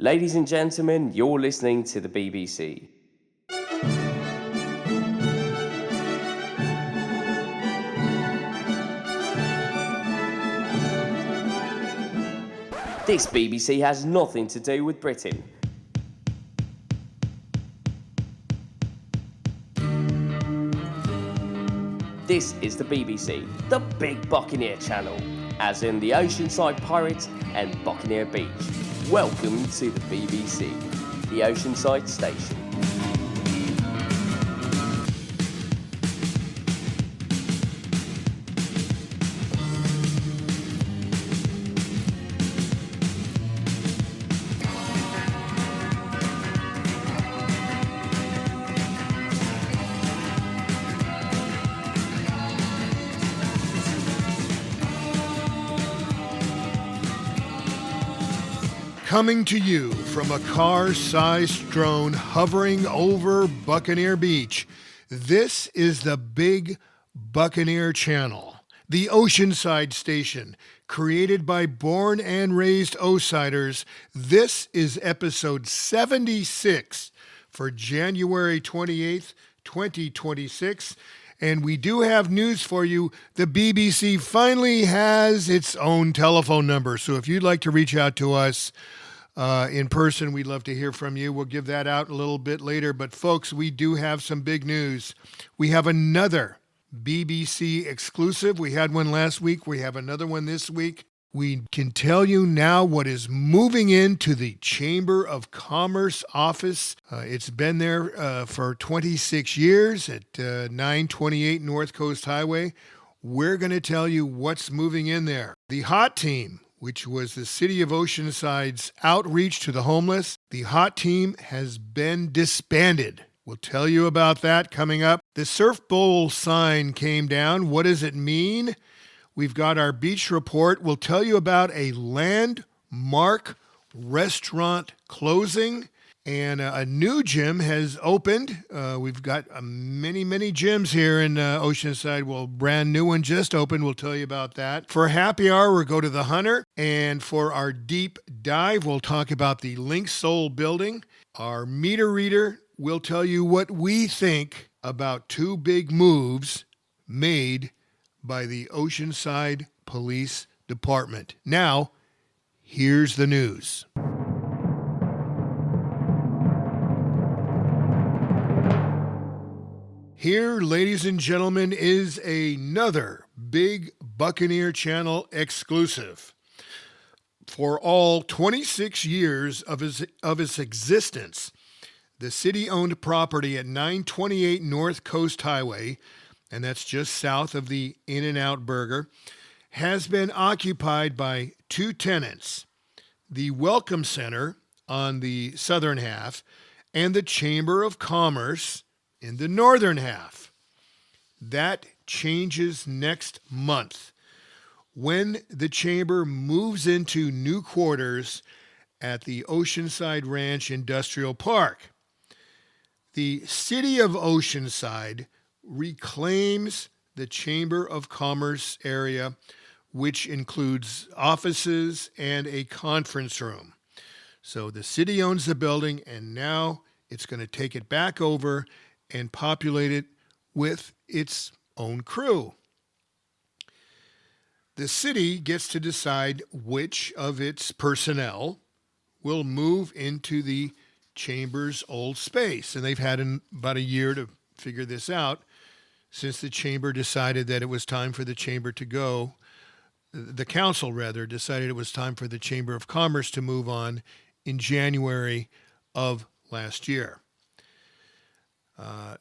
Ladies and gentlemen, you're listening to the BBC. This BBC has nothing to do with Britain. This is the BBC, the Big Buccaneer channel, as in the Oceanside Pirates and Buccaneer Beach. Welcome to the BBC, the Oceanside station. Coming to you from a car-sized drone hovering over Buccaneer Beach, this is the Big Buccaneer channel, the Oceanside station, created by born and raised Osiders. This is episode 76 for January 28th, 2026. And we do have news for you. The BBC finally has its own telephone number. So if you'd like to reach out to us in person, we'd love to hear from you. We'll give that out a little bit later. But folks, we do have some big news. We have another BBC exclusive. We had one last week. We have another one this week. We can tell you now what is moving into the Chamber of Commerce office. It's been there for 26 years at 928 North Coast Highway. We're going to tell you what's moving in there. The HOT team, which was the City of Oceanside's outreach to the homeless, the HOT team has been disbanded. We'll tell you about that coming up. The Surf Bowl sign came down. What does it mean? We've got our beach report. We'll tell you about a landmark restaurant closing, and a new gym has opened. We've got many gyms here in Oceanside. Well, brand new one just opened. We'll tell you about that. For happy hour, we'll go to the Hunter. And for our deep dive, we'll talk about the LINKSOUL building. Our meter reader will tell you what we think about two big moves made by the Oceanside Police Department. Now, here's the news. Here, ladies and gentlemen, is another Big Buccaneer Channel exclusive. For all 26 years of its existence, the city-owned property at 928 North Coast Highway, and that's just south of the In-N-Out Burger, has been occupied by two tenants, the Welcome Center on the southern half and the Chamber of Commerce in the northern half. That changes next month when the Chamber moves into new quarters at the Oceanside Ranch Industrial Park. The City of Oceanside reclaims the Chamber of Commerce area, which includes offices and a conference room. So the city owns the building, and now it's going to take it back over and populate it with its own crew. The city gets to decide which of its personnel will move into the Chamber's old space. And they've had about a year to figure this out, since the Chamber decided that it was time for the Chamber to go. The council, rather, decided it was time for the Chamber of Commerce to move on in January of last year.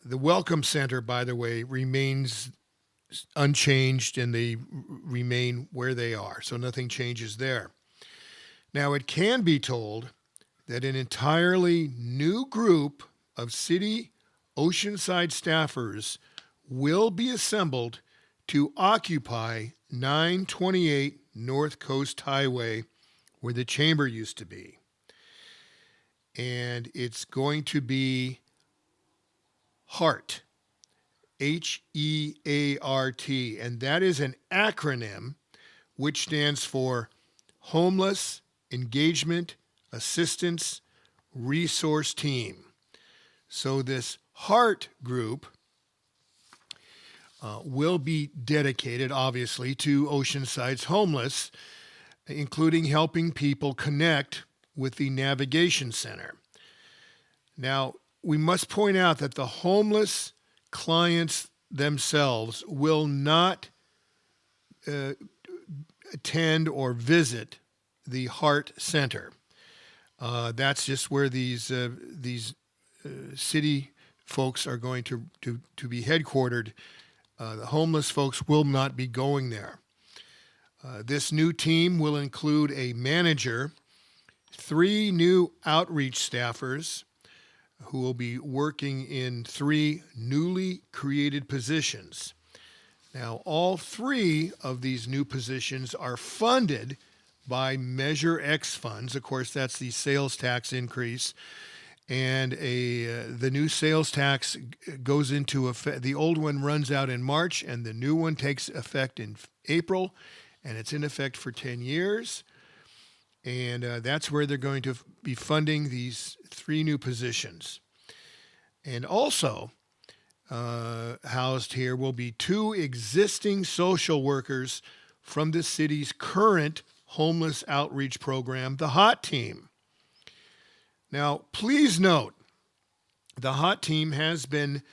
The Welcome Center, by the way, remains unchanged, and they remain where they are, so nothing changes there. Now, it can be told that an entirely new group of City Oceanside staffers will be assembled to occupy 928 North Coast Highway, where the Chamber used to be. And it's going to be HEART, H-E-A-R-T, and that is an acronym which stands for Homeless Engagement Assistance Resource Team. So this HEART group will be dedicated, obviously, to Oceanside's homeless, including helping people connect with the Navigation Center. Now, we must point out that the homeless clients themselves will not attend or visit the HEART Center. That's just where these city folks are going to be headquartered. The homeless folks will not be going there. This new team will include a manager, 3 new outreach staffers who will be working in 3 newly created positions. Now, all 3 of these new positions are funded by Measure X funds. Of course, that's the sales tax increase. And the new sales tax goes into effect. The old one runs out in March, and the new one takes effect in April, and it's in effect for 10 years. And that's where they're going to be funding these 3 new positions. And also housed here will be 2 existing social workers from the city's current homeless outreach program, the HOT Team. Now, please note, the HOT Team has been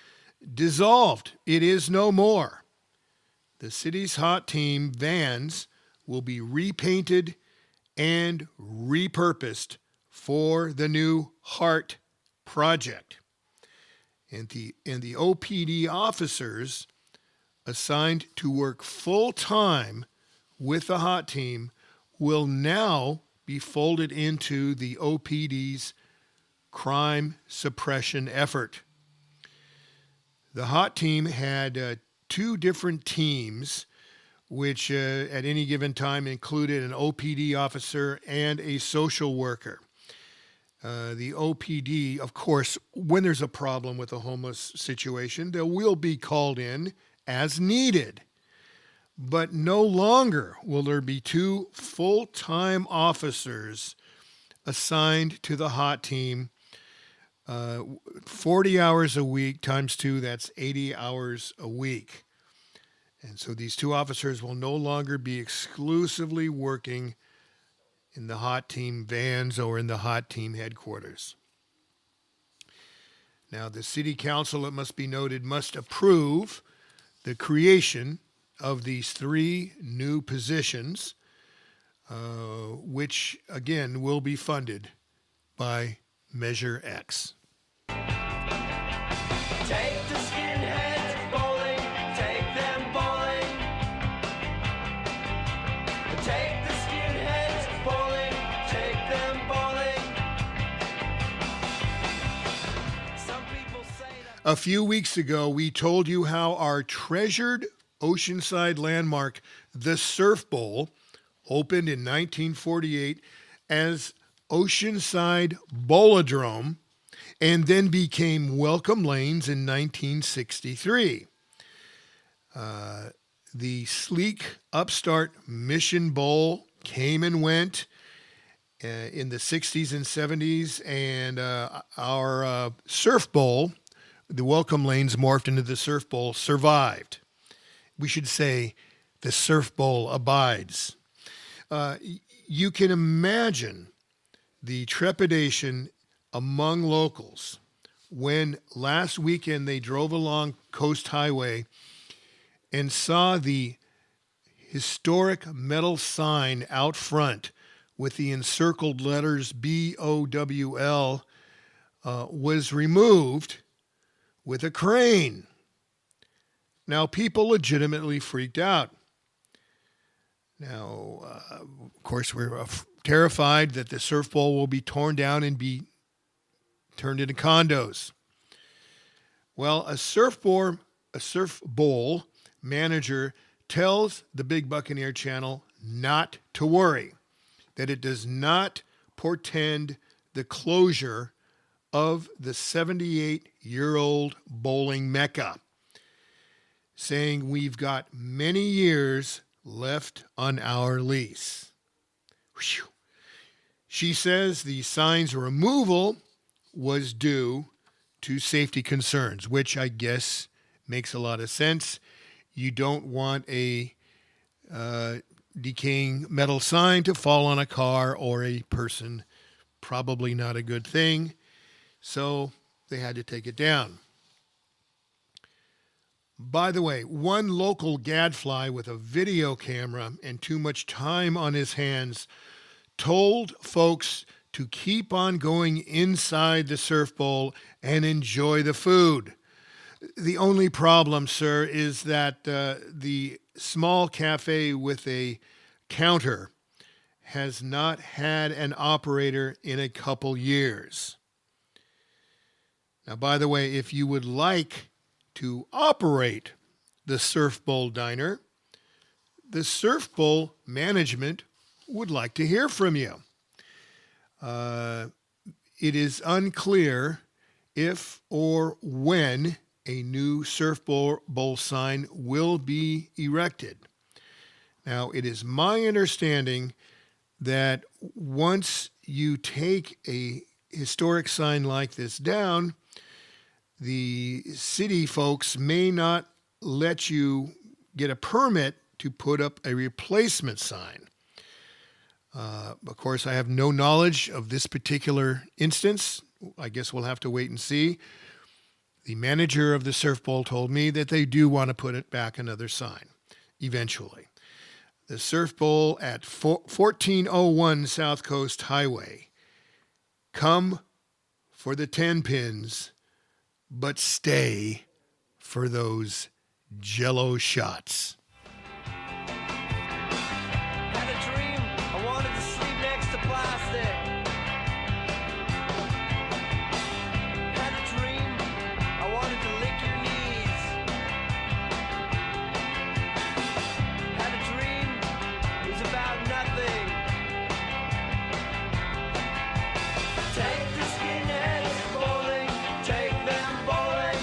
dissolved. It is no more. The city's HOT Team vans will be repainted and repurposed for the new HEART project. And the OPD officers assigned to work full-time with the HOT Team will now be folded into the OPD's crime suppression effort. The HOT Team had 2 different teams, which at any given time included an OPD officer and a social worker. The OPD, of course, when there's a problem with a homeless situation, they will be called in as needed. But no longer will there be 2 full-time officers assigned to the HOT Team, 40 hours a week times 2, that's 80 hours a week. And so these 2 officers will no longer be exclusively working in the HOT Team vans or in the HOT Team headquarters. Now, the City Council, it must be noted, must approve the creation of these 3 new positions, which, again, will be funded by Measure X. Take the skinheads bowling, take them bowling. Take the skinheads bowling, take them bowling. Some people say that. A few weeks ago, we told you how our treasured Oceanside landmark, the Surf Bowl, opened in 1948 as Oceanside Bowladrome and then became Welcome Lanes in 1963. The sleek upstart Mission Bowl came and went in the 60s and 70s, and our Surf Bowl, the Welcome Lanes morphed into the Surf Bowl, survived. We should say the Surf Bowl abides. You can imagine the trepidation among locals when last weekend they drove along Coast Highway and saw the historic metal sign out front with the encircled letters BOWL was removed with a crane. Now, people legitimately freaked out. Now, of course, we're terrified that the Surf Bowl will be torn down and be turned into condos. Well, a Surf Bowl manager tells the Big Buccaneer channel not to worry, that it does not portend the closure of the 78-year-old bowling mecca, saying we've got many years left on our lease. Whew. She says the sign's removal was due to safety concerns, which I guess makes a lot of sense. You don't want a decaying metal sign to fall on a car or a person. Probably not a good thing. So they had to take it down. By the way, one local gadfly with a video camera and too much time on his hands told folks to keep on going inside the surf bowl and enjoy the food. The only problem, sir, is that the small cafe with a counter has not had an operator in a couple years. Now, by the way, if you would like to operate the Surf Bowl Diner, the Surf Bowl management would like to hear from you. It is unclear if or when a new Surf Bowl sign will be erected. Now, it is my understanding that once you take a historic sign like this down, the city folks may not let you get a permit to put up a replacement sign. Of course, I have no knowledge of this particular instance. I guess we'll have to wait and see. The manager of the Surf Bowl told me that they do want to put it back another sign eventually. The Surf Bowl at 1401 South Coast Highway. Come for the 10 pins, but stay for those Jell-O shots. Had a dream, I wanted to sleep next to plastic. Had a dream, I wanted to lick your knees. Had a dream, it was about nothing. Take the skinheads bowling, take them bowling.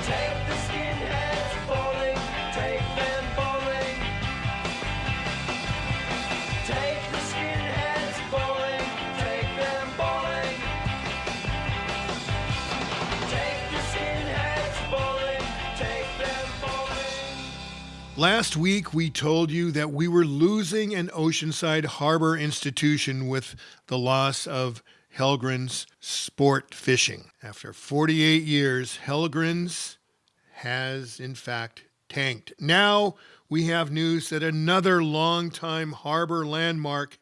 Take the skinheads bowling, take them bowling. Take the skinheads bowling, take them bowling. Take the skinheads bowling, take them bowling. Last week, we told you that we were losing an Oceanside harbor institution with the loss of Helgren's sport fishing. After 48 years, Helgren's has, in fact, tanked. Now we have news that another longtime harbor landmark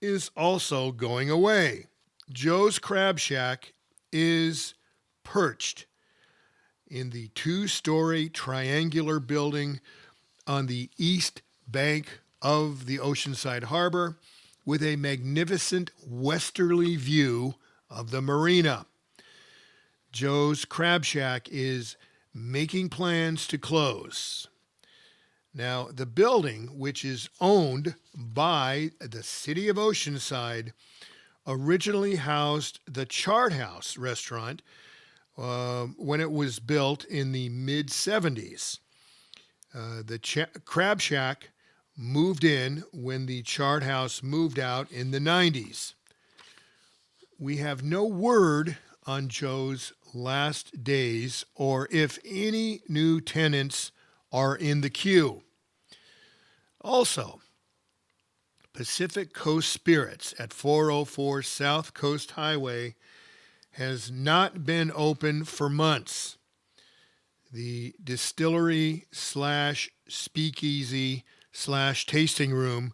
is also going away. Joe's Crab Shack is perched in the two-story triangular building on the east bank of the Oceanside Harbor with a magnificent westerly view of the marina. Joe's Crab Shack is making plans to close. Now, the building, which is owned by the city of Oceanside, originally housed the Chart House restaurant when it was built in the mid-70s. The Crab Shack moved in when the Chart House moved out in the 90s. We have no word on Joe's last days or if any new tenants are in the queue. Also, Pacific Coast Spirits at 404 South Coast Highway has not been open for months. The distillery slash speakeasy slash tasting room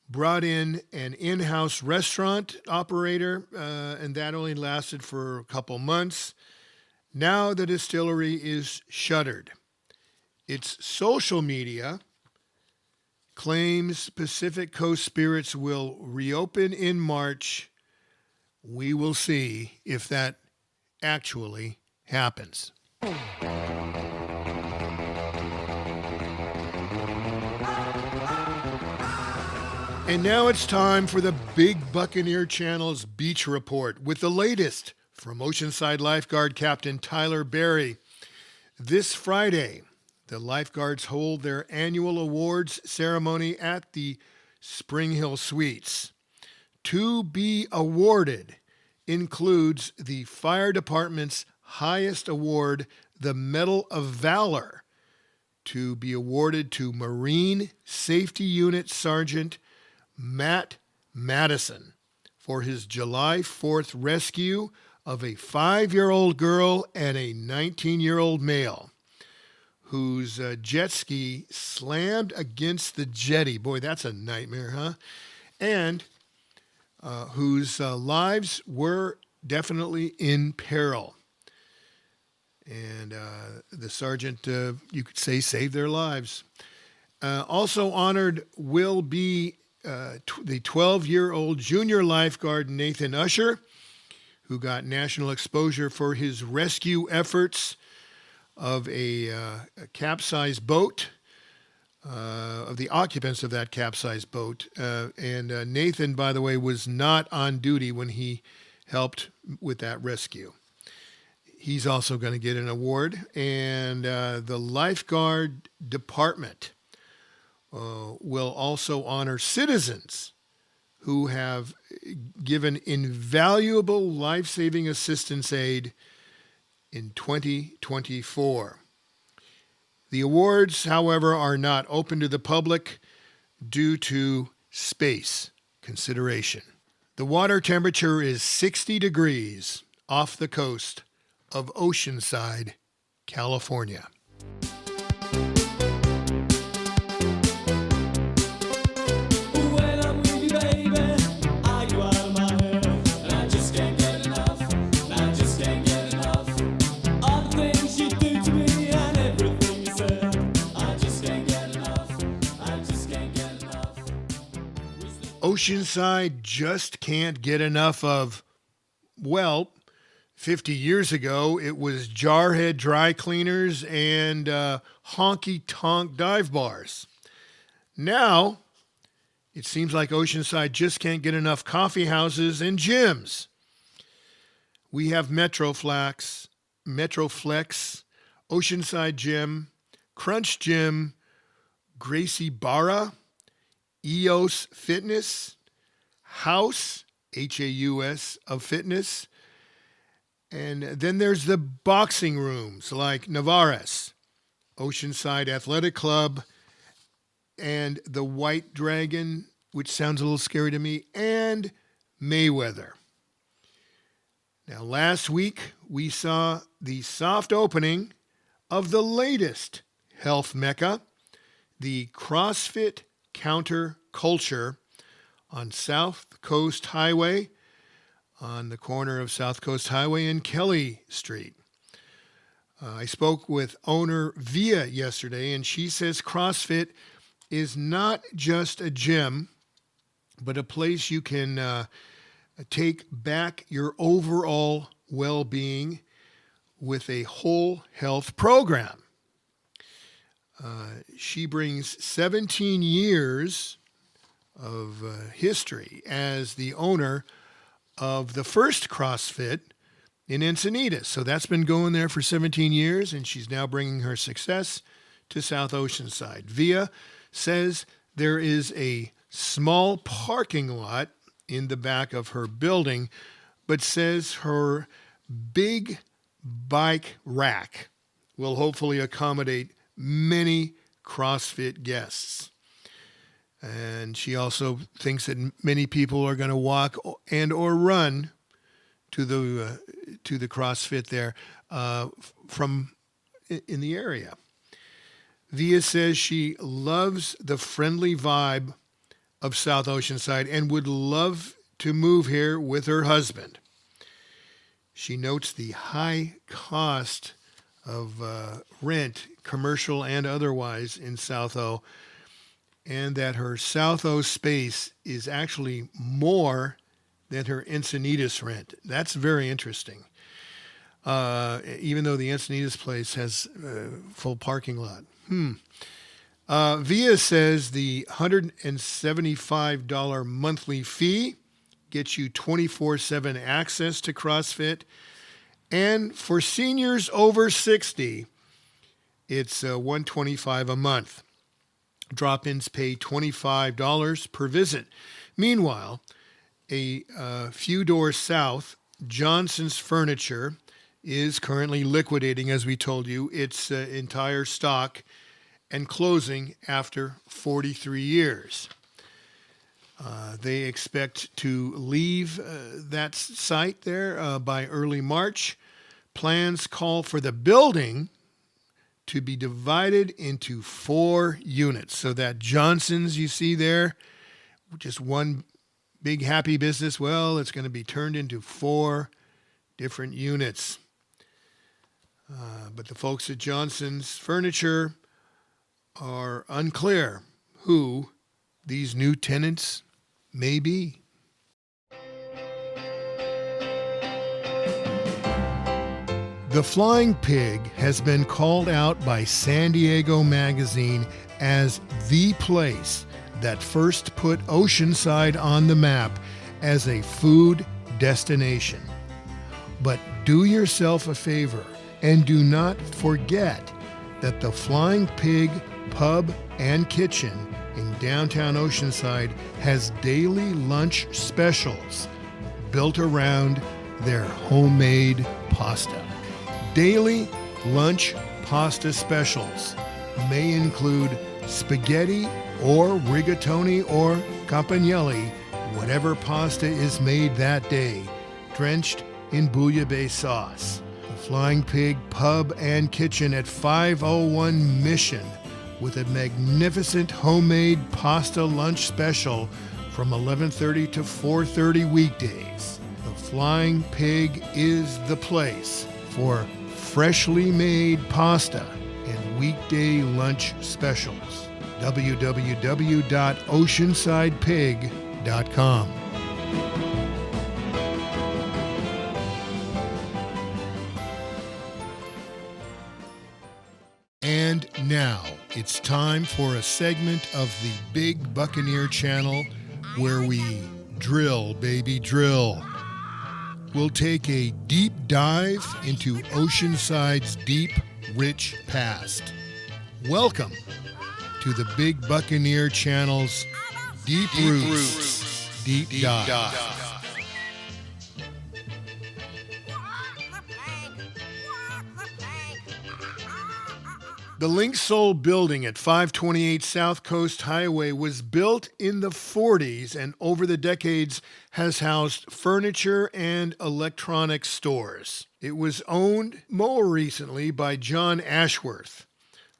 brought in an in-house restaurant operator, and that only lasted for a couple months. Now the distillery is shuttered. Its social media claims Pacific Coast Spirits will reopen in March. We will see if that actually happens. And now it's time for the Big Buccaneer Channel's Beach Report with the latest from Oceanside Lifeguard Captain Tyler Berry. This Friday, the lifeguards hold their annual awards ceremony at the Spring Hill Suites. To be awarded includes the fire department's highest award, the Medal of Valor, to be awarded to Marine Safety Unit Sergeant Matt Madison for his July 4th rescue of a 5-year-old girl and a 19-year-old male whose jet ski slammed against the jetty. Boy, that's a nightmare, huh? And whose lives were definitely in peril. And the sergeant, you could say, saved their lives. Also honored will be the 12-year-old junior lifeguard Nathan Usher, who got national exposure for his rescue efforts of a capsized boat, of the occupants of that capsized boat. And Nathan, by the way, was not on duty when he helped with that rescue. He's also going to get an award. And the lifeguard department will also honor citizens who have given invaluable life-saving assistance aid in 2024. The awards, however, are not open to the public due to space consideration. The water temperature is 60 degrees off the coast of Oceanside, California. When I'm with you, baby, I go out of my head, and I just can't get enough. I just can't get enough. All the things you do to me and everything you said, I just can't get enough. I just can't get enough. Oceanside just can't get enough of, well, 50 years ago, it was Jarhead Dry Cleaners and Honky Tonk Dive Bars. Now, it seems like Oceanside just can't get enough coffee houses and gyms. We have Metroflex, Oceanside Gym, Crunch Gym, Gracie Barra, EOS Fitness, House, H-A-U-S, of Fitness. And then there's the boxing rooms like Navarres, Oceanside Athletic Club, and the White Dragon, which sounds a little scary to me, and Mayweather. Now, last week, we saw the soft opening of the latest health mecca, the CrossFit Counterculture on South Coast Highway, on the corner of South Coast Highway and Kelly Street. I spoke with owner Via yesterday, and she says CrossFit is not just a gym, but a place you can take back your overall well-being with a whole health program. She brings 17 years of history as the owner of the first CrossFit in Encinitas. So that's been going there for 17 years, and she's now bringing her success to South Oceanside. Via says there is a small parking lot in the back of her building, but says her big bike rack will hopefully accommodate many CrossFit guests. And she also thinks that many people are going to walk and or run to the CrossFit there from in the area. Via says she loves the friendly vibe of South Oceanside and would love to move here with her husband. She notes the high cost of rent, commercial and otherwise, in South O, and that her South O space is actually more than her Encinitas rent. That's very interesting. Even though the Encinitas place has a full parking lot. Via says the $175 monthly fee gets you 24/7 access to CrossFit. And for seniors over 60, it's $125 a month. Drop-ins pay $25 per visit. Meanwhile, a few doors south, Johnson's Furniture is currently liquidating, as we told you, its entire stock and closing after 43 years. They expect to leave that site there by early March. Plans call for the building to be divided into 4 units. So that Johnson's you see there, just one big happy business, well, it's going to be turned into 4 different units. But the folks at Johnson's Furniture are unclear who these new tenants may be. The Flying Pig has been called out by San Diego Magazine as the place that first put Oceanside on the map as a food destination. But do yourself a favor and do not forget that the Flying Pig Pub and Kitchen in downtown Oceanside has daily lunch specials built around their homemade pasta. Daily lunch pasta specials may include spaghetti or rigatoni or campagnoli, whatever pasta is made that day, drenched in bouillabaisse sauce. The Flying Pig Pub and Kitchen at 501 Mission with a magnificent homemade pasta lunch special from 11:30 to 4:30 weekdays. The Flying Pig is the place for freshly made pasta and weekday lunch specials. www.oceansidepig.com. And now it's time for a segment of the Big Buccaneer channel where we drill, baby, drill. We'll take a deep dive into Oceanside's deep, rich past. Welcome to the Big Buccaneer channel's Deep Roots Deep Dive. The LINKSOUL building at 528 South Coast Highway was built in the 40s and over the decades has housed furniture and electronics stores. It was owned more recently by John Ashworth,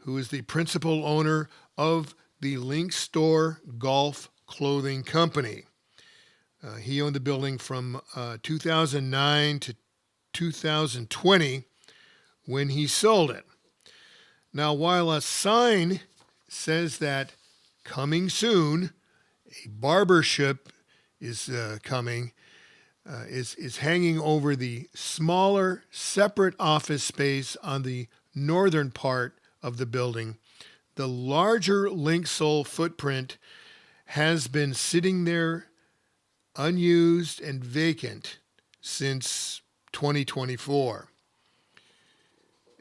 who is the principal owner of the Link Store Golf Clothing Company. He owned the building from 2009 to 2020 when he sold it. Now, while a sign says that coming soon, a barbershop is coming, is hanging over the smaller, separate office space on the northern part of the building, the larger LINKSOUL footprint has been sitting there unused and vacant since 2024.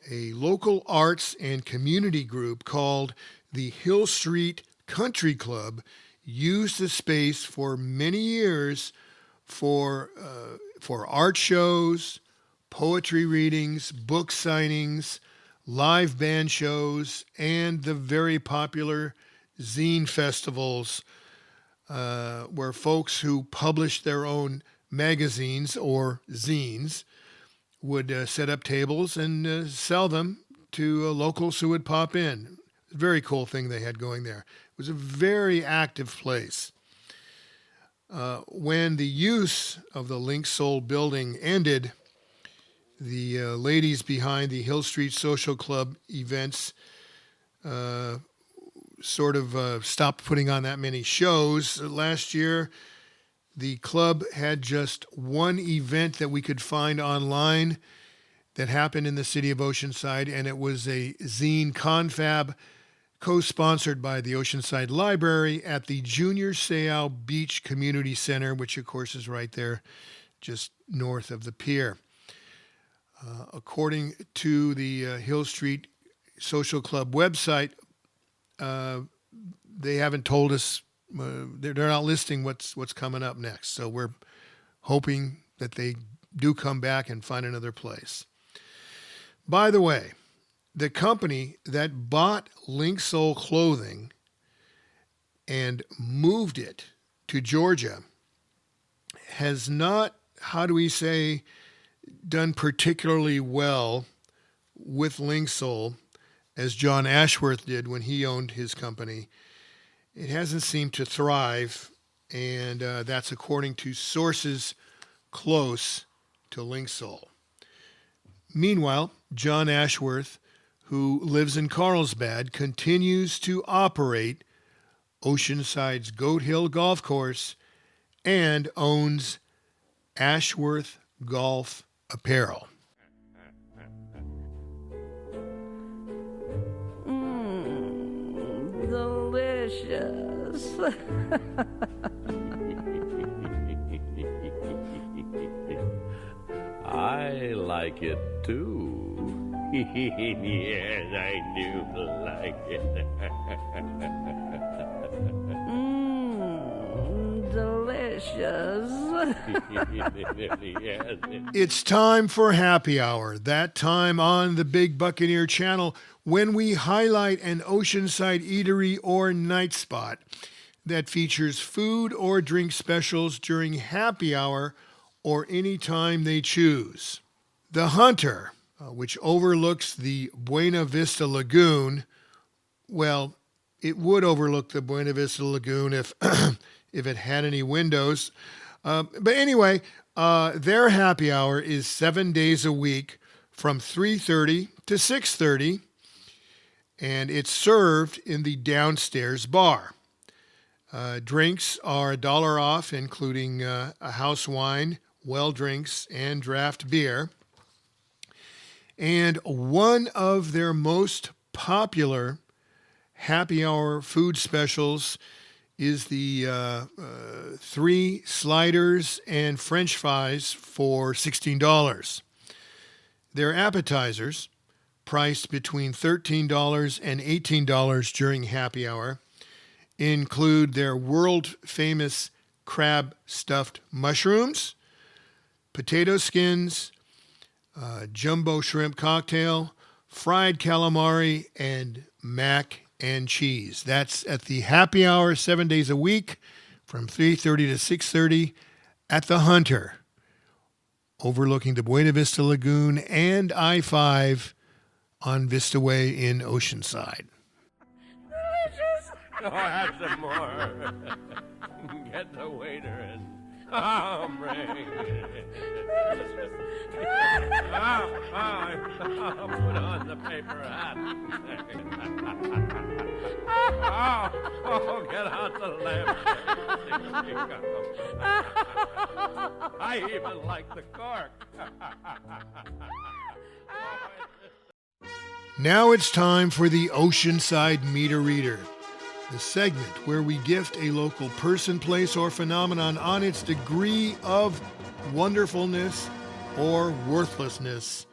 A local arts and community group called the Hill Street Country Club used the space for many years for art shows, poetry readings, book signings, live band shows, and the very popular zine festivals where folks who published their own magazines or zines would set up tables and sell them to locals who would pop in. Very cool thing they had going there. It was a very active place. When the use of the LINKSOUL building ended, the ladies behind the Hill Street Social Club events stopped putting on that many shows. Last year, the club had just one event that we could find online that happened in the city of Oceanside, and it was a zine confab co-sponsored by the Oceanside Library at the Junior Seau Beach Community Center, which of course is right there just north of the pier. According to the Hill Street Social Club website, they haven't told us. They're not listing what's coming up next. So we're hoping that they do come back and find another place. By the way, the company that bought LINKSOUL clothing and moved it to Georgia has not, how do we say, done particularly well with LINKSOUL as John Ashworth did when he owned his company. It hasn't seemed to thrive, and that's according to sources close to LINKSOUL. Meanwhile, John Ashworth, who lives in Carlsbad, continues to operate Oceanside's Goat Hill Golf Course and owns Ashworth Golf Apparel. Delicious. I like it too. Yes, I do like it. Delicious. Yes, It's time for Happy Hour, that time on the Big Buccaneer channel when we highlight an Oceanside eatery or night spot that features food or drink specials during happy hour or any time they choose. The Hunter, which overlooks the Buena Vista Lagoon, well, it would overlook the Buena Vista Lagoon if if it had any windows. But anyway, their happy hour is 7 days a week from 3:30 to 6:30, and it's served in the downstairs bar. Drinks are $1 off, including a house wine, well drinks, and draft beer. And one of their most popular happy hour food specials is the 3 sliders and French fries for $16. Their appetizers, priced between $13 and $18 during happy hour, include their world-famous crab stuffed mushrooms, potato skins, jumbo shrimp cocktail, fried calamari, and mac and cheese. That's at the happy hour 7 days a week from 3:30 to 6:30 at the Hunter, overlooking the Buena Vista Lagoon and I-5 on Vista Way in Oceanside. Oh, have some more. Get the waiter and bring put on the paper hat. Get out the lamp. I even like the cork. Now it's time for the Oceanside Meter Reader, the segment where we gift a local person, place, or phenomenon on its degree of wonderfulness or worthlessness,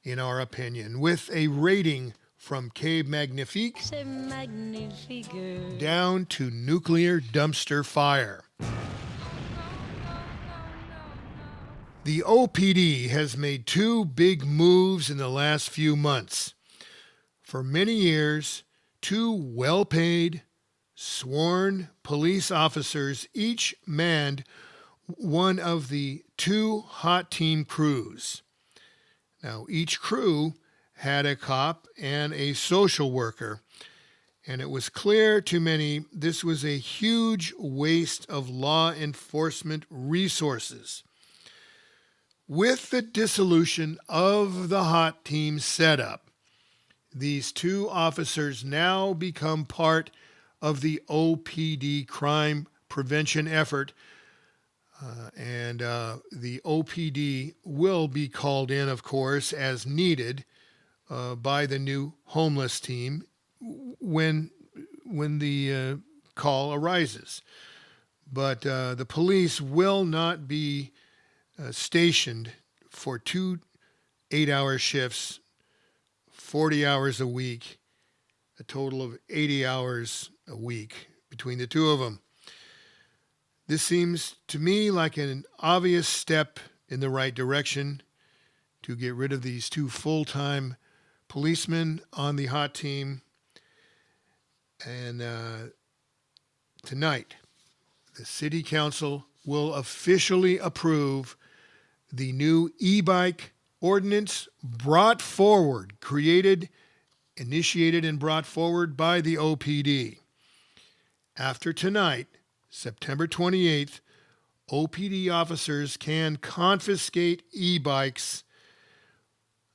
in our opinion, with a rating from Cabe Magnifique C'est magnifique. down to nuclear dumpster fire. The OPD has made 2 big moves in the last few months. For many years, 2 well-paid, sworn police officers each manned one of the 2 hot team crews. Now, each crew had a cop and a social worker, and it was clear to many this was a huge waste of law enforcement resources. With the dissolution of the hot team setup, these 2 officers now become part of the OPD crime prevention effort, and the OPD will be called in, of course, as needed by the new homeless team when the call arises. But the police will not be stationed for 2 8-hour shifts, 40 hours a week, a total of 80 hours a week between the two of them. This seems to me like an obvious step in the right direction to get rid of these two full-time policemen on the hot team. And tonight, the City Council will officially approve the new e-bike ordinance initiated and brought forward by the OPD. After tonight, September 28th, OPD officers can confiscate e-bikes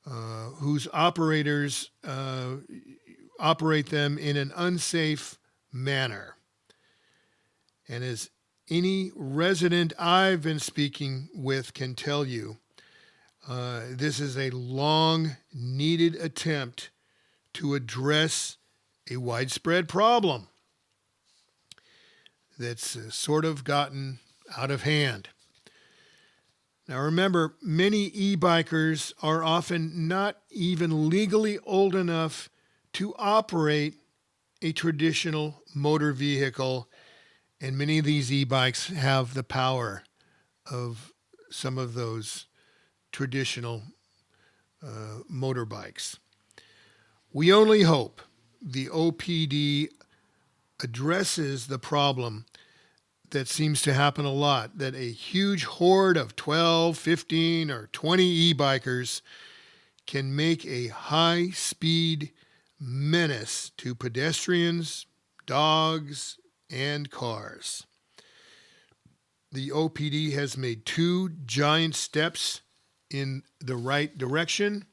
whose operators operate them in an unsafe manner. And as any resident I've been speaking with can tell you, this is a long-needed attempt to address a widespread problem that's sort of gotten out of hand. Now remember, many e-bikers are often not even legally old enough to operate a traditional motor vehicle, and many of these e-bikes have the power of some of those traditional motorbikes. We only hope the OPD addresses the problem that seems to happen a lot, that a huge horde of 12, 15, or 20 e-bikers can make a high-speed menace to pedestrians, dogs, and cars. The OPD has made 2 giant steps in the right direction,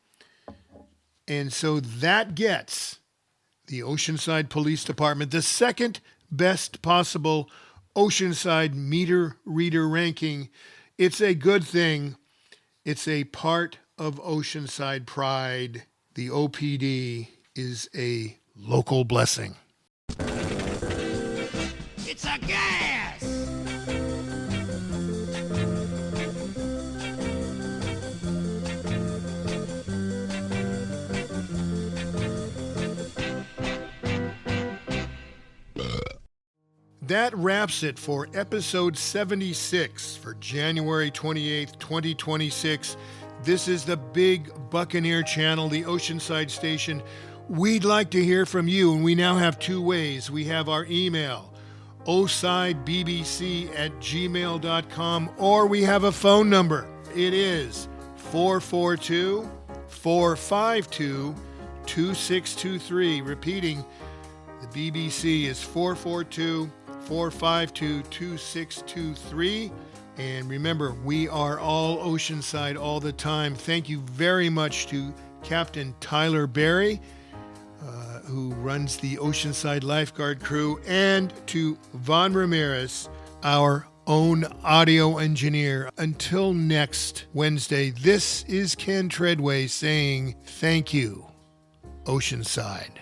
and so that gets the Oceanside Police Department the second best possible Oceanside meter reader ranking. It's a good thing. It's a part of Oceanside pride. The OPD is a local blessing. It's a gas! That wraps it for episode 76 for January 28th, 2026. This is the Big Buccaneer channel, the Oceanside station. We'd like to hear from you, and we now have 2 ways. We have our email, osidebbc@gmail.com, or we have a phone number. It is 442-452-2623. Repeating, the BBC is 442-452-2623. And remember, we are all Oceanside all the time. Thank you very much to Captain Tyler Berry, who runs the Oceanside Lifeguard crew, and to Von Ramirez, our own audio engineer. Until next Wednesday, this is Ken Treadway saying thank you, Oceanside.